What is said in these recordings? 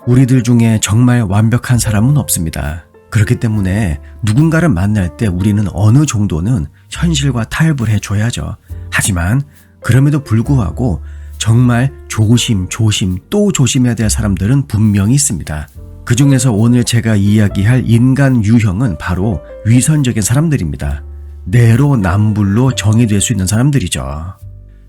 우리들 중에 정말 완벽한 사람은 없습니다. 그렇기 때문에 누군가를 만날 때 우리는 어느 정도는 현실과 타협을 해줘야죠. 하지만 그럼에도 불구하고 정말 조심 또 조심해야 될 사람들은 분명히 있습니다. 그 중에서 오늘 제가 이야기할 인간 유형은 바로 위선적인 사람들입니다. 내로남불로 정의될 수 있는 사람들이죠.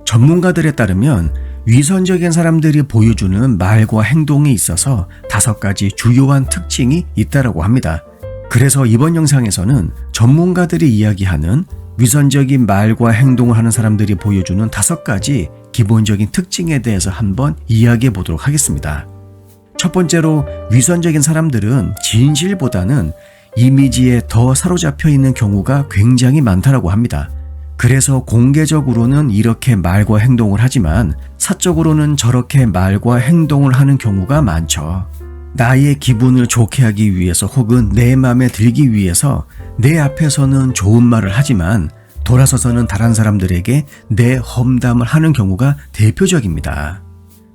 전문가들에 따르면 위선적인 사람들이 보여주는 말과 행동에 있어서 5가지 주요한 특징이 있다고 합니다. 그래서 이번 영상에서는 전문가들이 이야기하는 위선적인 말과 행동을 하는 사람들이 보여주는 5가지 기본적인 특징에 대해서 한번 이야기해 보도록 하겠습니다. 첫 번째로 위선적인 사람들은 진실보다는 이미지에 더 사로잡혀 있는 경우가 굉장히 많다고 합니다. 그래서 공개적으로는 이렇게 말과 행동을 하지만 사적으로는 저렇게 말과 행동을 하는 경우가 많죠. 나의 기분을 좋게 하기 위해서 혹은 내 마음에 들기 위해서 내 앞에서는 좋은 말을 하지만 돌아서서는 다른 사람들에게 내 험담을 하는 경우가 대표적입니다.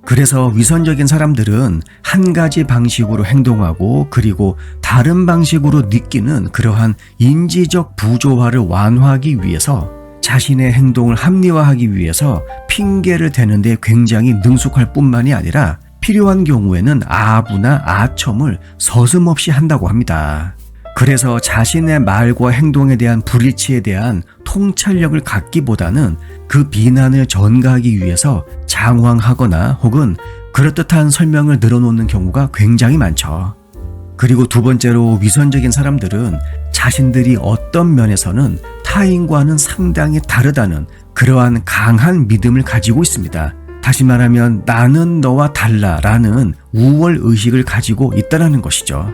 그래서 위선적인 사람들은 한 가지 방식으로 행동하고 그리고 다른 방식으로 느끼는 그러한 인지적 부조화를 완화하기 위해서 자신의 행동을 합리화하기 위해서 핑계를 대는데 굉장히 능숙할 뿐만이 아니라 필요한 경우에는 아부나 아첨을 서슴없이 한다고 합니다. 그래서 자신의 말과 행동에 대한 불일치에 대한 통찰력을 갖기보다는 그 비난을 전가하기 위해서 장황하거나 혹은 그럴듯한 설명을 늘어놓는 경우가 굉장히 많죠. 그리고 두 번째로 위선적인 사람들은 자신들이 어떤 면에서는 타인과는 상당히 다르다는 그러한 강한 믿음을 가지고 있습니다. 다시 말하면 나는 너와 달라라는 우월의식을 가지고 있다는 것이죠.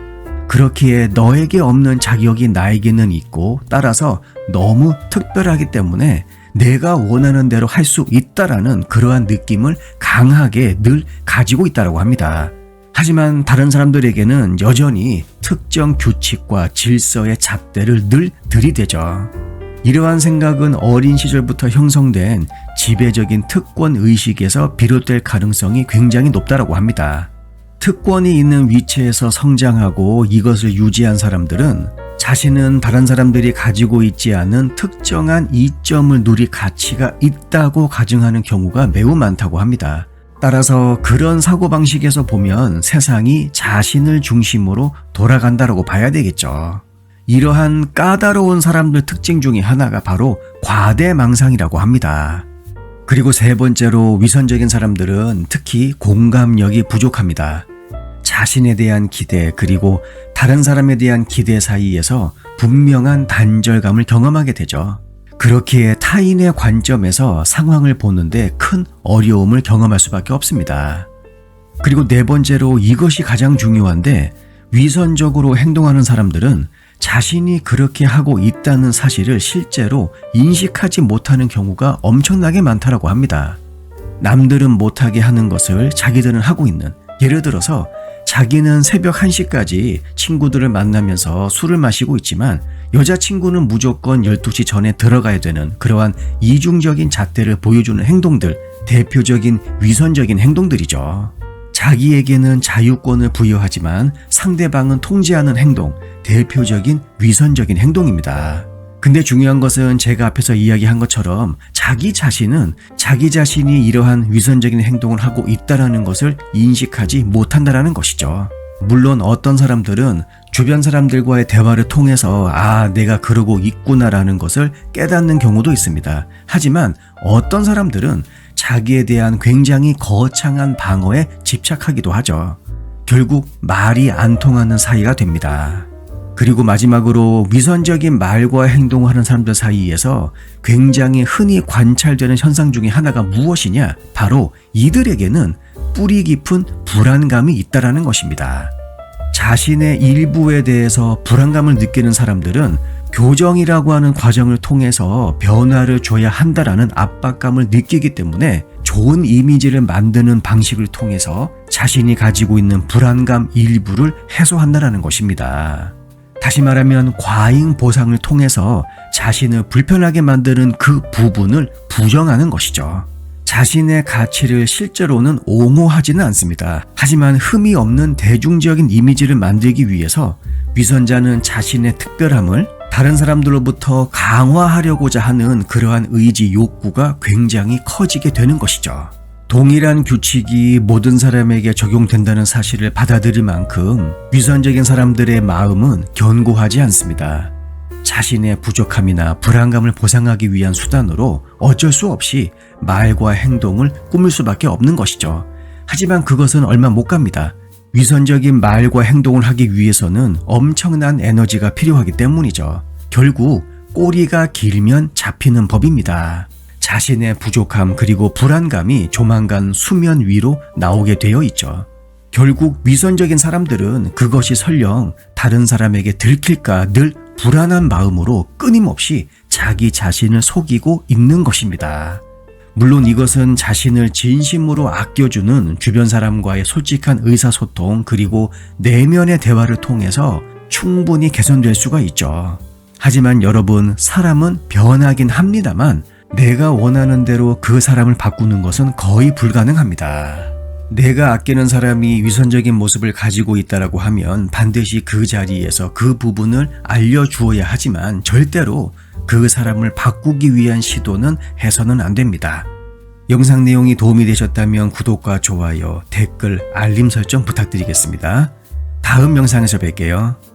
그렇기에 너에게 없는 자격이 나에게는 있고 따라서 너무 특별하기 때문에 내가 원하는 대로 할 수 있다라는 그러한 느낌을 강하게 늘 가지고 있다고 합니다. 하지만 다른 사람들에게는 여전히 특정 규칙과 질서의 잣대를 늘 들이대죠. 이러한 생각은 어린 시절부터 형성된 지배적인 특권 의식에서 비롯될 가능성이 굉장히 높다고 합니다. 특권이 있는 위치에서 성장하고 이것을 유지한 사람들은 자신은 다른 사람들이 가지고 있지 않은 특정한 이점을 누릴 가치가 있다고 가정하는 경우가 매우 많다고 합니다. 따라서 그런 사고방식에서 보면 세상이 자신을 중심으로 돌아간다고 봐야 되겠죠. 이러한 까다로운 사람들 특징 중에 하나가 바로 과대망상이라고 합니다. 그리고 세 번째로 위선적인 사람들은 특히 공감력이 부족합니다. 자신에 대한 기대 그리고 다른 사람에 대한 기대 사이에서 분명한 단절감을 경험하게 되죠. 그렇기에 타인의 관점에서 상황을 보는데 큰 어려움을 경험할 수밖에 없습니다. 그리고 네 번째로 이것이 가장 중요한데 위선적으로 행동하는 사람들은 자신이 그렇게 하고 있다는 사실을 실제로 인식하지 못하는 경우가 엄청나게 많다고 합니다. 남들은 못하게 하는 것을 자기들은 하고 있는, 예를 들어서 자기는 새벽 1시까지 친구들을 만나면서 술을 마시고 있지만 여자친구는 무조건 12시 전에 들어가야 되는 그러한 이중적인 잣대를 보여주는 행동들, 대표적인 위선적인 행동들이죠. 자기에게는 자유권을 부여하지만 상대방은 통제하는 행동, 대표적인 위선적인 행동입니다. 근데 중요한 것은 제가 앞에서 이야기한 것처럼 자기 자신은 자기 자신이 이러한 위선적인 행동을 하고 있다는 것을 인식하지 못한다는 것이죠. 물론 어떤 사람들은 주변 사람들과의 대화를 통해서 내가 그러고 있구나라는 것을 깨닫는 경우도 있습니다. 하지만 어떤 사람들은 자기에 대한 굉장히 거창한 방어에 집착하기도 하죠. 결국 말이 안 통하는 사이가 됩니다. 그리고 마지막으로 위선적인 말과 행동을 하는 사람들 사이에서 굉장히 흔히 관찰되는 현상 중에 하나가 무엇이냐? 바로 이들에게는 뿌리 깊은 불안감이 있다는 것입니다. 자신의 일부에 대해서 불안감을 느끼는 사람들은 교정이라고 하는 과정을 통해서 변화를 줘야 한다라는 압박감을 느끼기 때문에 좋은 이미지를 만드는 방식을 통해서 자신이 가지고 있는 불안감 일부를 해소한다는 것입니다. 다시 말하면 과잉 보상을 통해서 자신을 불편하게 만드는 그 부분을 부정하는 것이죠. 자신의 가치를 실제로는 옹호하지는 않습니다. 하지만 흠이 없는 대중적인 이미지를 만들기 위해서 위선자는 자신의 특별함을 다른 사람들로부터 강화하려고자 하는 그러한 의지 욕구가 굉장히 커지게 되는 것이죠. 동일한 규칙이 모든 사람에게 적용된다는 사실을 받아들일 만큼 위선적인 사람들의 마음은 견고하지 않습니다. 자신의 부족함이나 불안감을 보상하기 위한 수단으로 어쩔 수 없이 말과 행동을 꾸밀 수밖에 없는 것이죠. 하지만 그것은 얼마 못 갑니다. 위선적인 말과 행동을 하기 위해서는 엄청난 에너지가 필요하기 때문이죠. 결국 꼬리가 길면 잡히는 법입니다. 자신의 부족함 그리고 불안감이 조만간 수면 위로 나오게 되어 있죠. 결국 위선적인 사람들은 그것이 설령 다른 사람에게 들킬까 늘 불안한 마음으로 끊임없이 자기 자신을 속이고 있는 것입니다. 물론 이것은 자신을 진심으로 아껴주는 주변 사람과의 솔직한 의사소통 그리고 내면의 대화를 통해서 충분히 개선될 수가 있죠. 하지만 여러분, 사람은 변하긴 합니다만 내가 원하는 대로 그 사람을 바꾸는 것은 거의 불가능합니다. 내가 아끼는 사람이 위선적인 모습을 가지고 있다라고 하면 반드시 그 자리에서 그 부분을 알려주어야 하지만 절대로 그 사람을 바꾸기 위한 시도는 해서는 안 됩니다. 영상 내용이 도움이 되셨다면 구독과 좋아요, 댓글, 알림 설정 부탁드리겠습니다. 다음 영상에서 뵐게요.